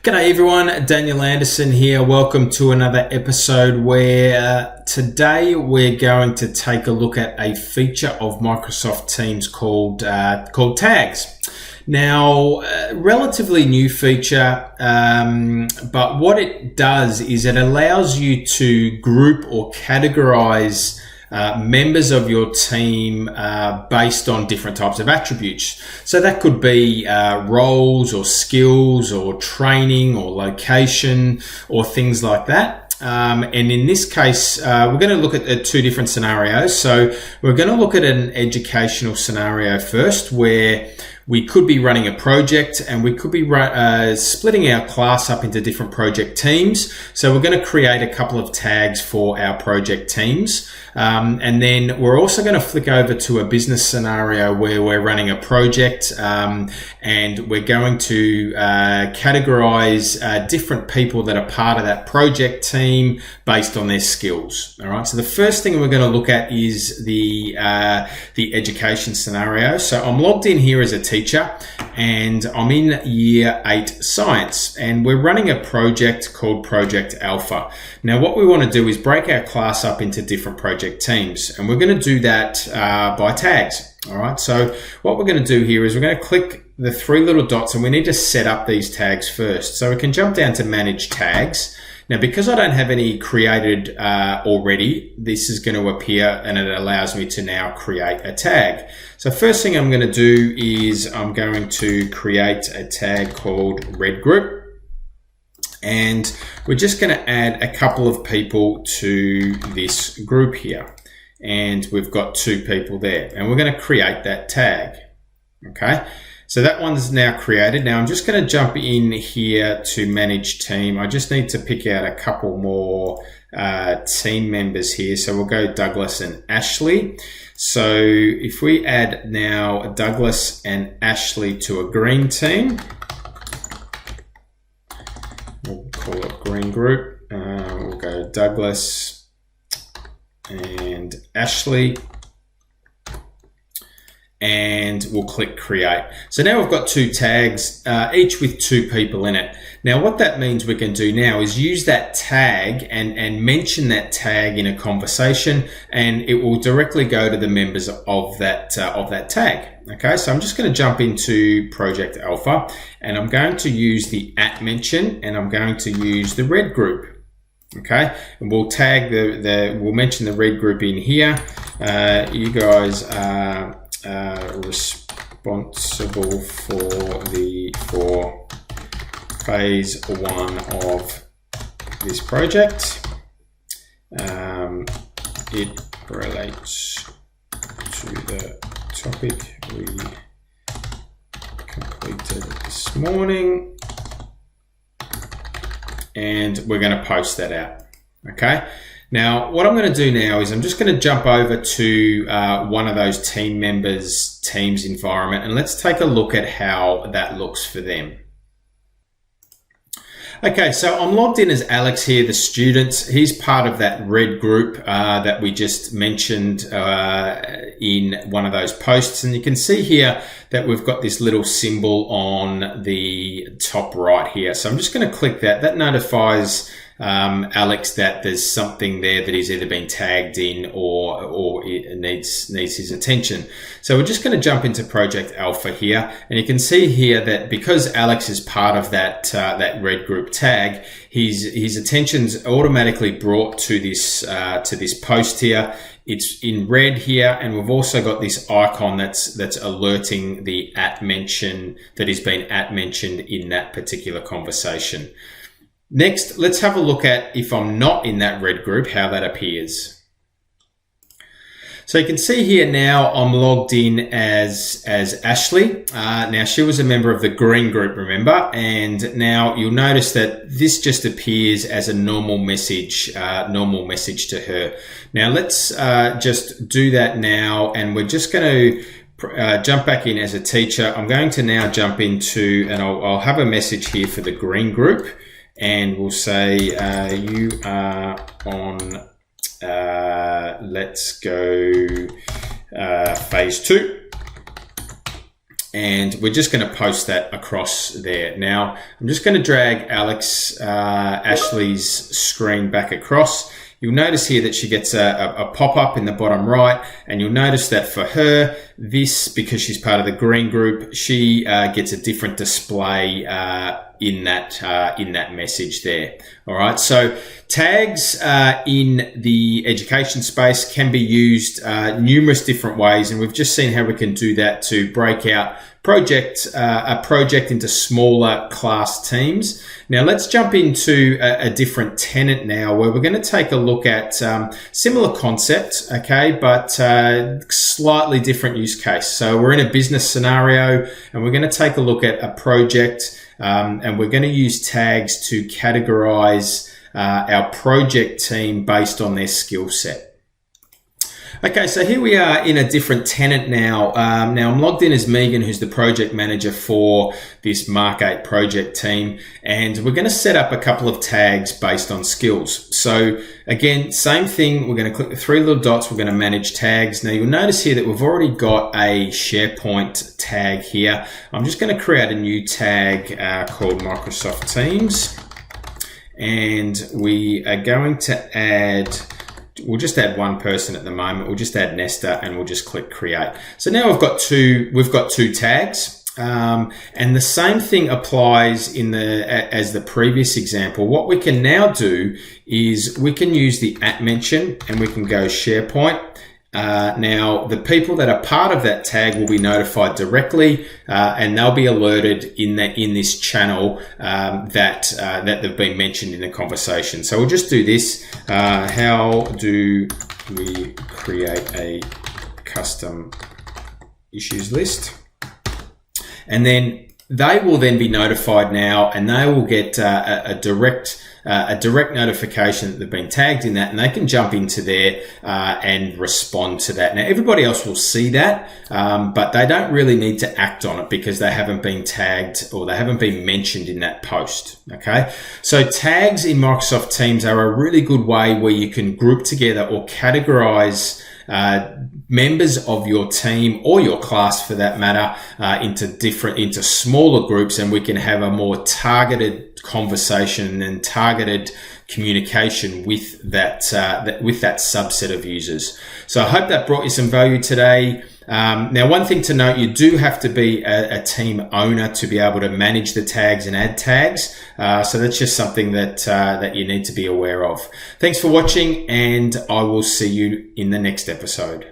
G'day everyone, Daniel Anderson here. Welcome to another episode where today we're going to take a look at a feature of Microsoft Teams called tags. Now, relatively new feature, but what it does is it allows you to group or categorize members of your team based on different types of attributes. So that could be roles or skills or training or location or things like that. And in this case, we're going to look at two different scenarios. So we're going to look at an educational scenario first where we could be running a project and we could be splitting our class up into different project teams. So we're going to create a couple of tags for our project teams. And then we're also going to flick over to a business scenario where we're running a project and we're going to categorize different people that are part of that project team based on their skills. All right. So the first thing we're going to look at is the education scenario. So I'm logged in here as a teacher and I'm in year 8 science and we're running a project called Project Alpha. Now what we want to do is break our class up into different project teams and we're going to do that by tags. All right, so what we're going to do here is we're going to click the 3 little dots and we need to set up these tags first. So we can jump down to manage tags. Now, because I don't have any created already, this is going to appear and it allows me to now create a tag. So first thing I'm going to do is I'm going to create a tag called Red Group. And we're just going to add a couple of people to this group here. And we've got 2 people there. And we're going to create that tag. Okay. So that one's now created. Now I'm just going to jump in here to manage team. I just need to pick out a couple more team members here. So we'll go Douglas and Ashley. So if we add now Douglas and Ashley to a green team, we'll call it green group. We'll go Douglas and Ashley. And we'll click create. So now we've got 2 tags, each with 2 people in it. Now what that means we can do now is use that tag and mention that tag in a conversation and it will directly go to the members of that tag. Okay, so I'm just going to jump into Project Alpha and I'm going to use the @mention and I'm going to use the red group. Okay, and we'll tag we'll mention the red group in here. You guys are responsible for phase 1 of this project. It relates to the topic we completed this morning, and we're going to post that out. Okay. Now, what I'm going to do now is I'm just going to jump over to one of those team members' team's environment and let's take a look at how that looks for them. Okay, so I'm logged in as Alex here, the student. He's part of that red group that we just mentioned in one of those posts. And you can see here that we've got this little symbol on the top right here. So I'm just going to click that. That notifies Alex that there's something there that he's either been tagged in or it needs his attention. So we're just going to jump into Project Alpha here, and you can see here that because Alex is part of that red group tag, his attention's automatically brought to this post here. It's in red here, and we've also got this icon that's alerting the @mention that he's been @mentioned in that particular conversation. Next, let's have a look at if I'm not in that red group, how that appears. So you can see here now I'm logged in as Ashley. Now she was a member of the green group, remember? And now you'll notice that this just appears as a normal message to her. Now let's just do that now, and we're just going to jump back in as a teacher. I'm going to now jump into, and I'll have a message here for the green group. And we'll say, you are on, let's go phase 2. And we're just going to post that across there. Now, I'm just going to drag Ashley's screen back across. You'll notice here that she gets a pop-up in the bottom right, and you'll notice that for her, because she's part of the green group, she gets a different display in that message there. All right, so tags in the education space can be used numerous different ways, and we've just seen how we can do that to break out a project into smaller class teams. Now let's jump into a different tenant now, where we're going to take a look at similar concept, okay, but slightly different use case. So we're in a business scenario, and we're going to take a look at a project, and we're going to use tags to categorize our project team based on their skill set. Okay, so here we are in a different tenant now. Now I'm logged in as Megan, who's the project manager for this Mark 8 project team, and we're going to set up a couple of tags based on skills. So again, same thing, we're going to click the three little dots, we're going to manage tags. Now you'll notice here that we've already got a SharePoint tag here. I'm just going to create a new tag called Microsoft Teams, and we are going to we'll just add one person at the moment. We'll just add Nesta, and we'll just click create. So now we've got two tags. And the same thing applies as the previous example. What we can now do is we can use the @mention, and we can go SharePoint. Now the people that are part of that tag will be notified directly, and they'll be alerted in this channel that they've been mentioned in the conversation. So we'll just do this. How do we create a custom issues list? And then they will then be notified now, and they will get a direct notification that they've been tagged in that, and they can jump into there and respond to that. Now, everybody else will see that, but they don't really need to act on it because they haven't been tagged or they haven't been mentioned in that post. Okay, so tags in Microsoft Teams are a really good way where you can group together or categorize members of your team or your class for that matter into smaller groups, and we can have a more targeted conversation and targeted communication with that subset of users. So I hope that brought you some value today. Now, one thing to note, you do have to be a team owner to be able to manage the tags and add tags. So that's just something that you need to be aware of. Thanks for watching, and I will see you in the next episode.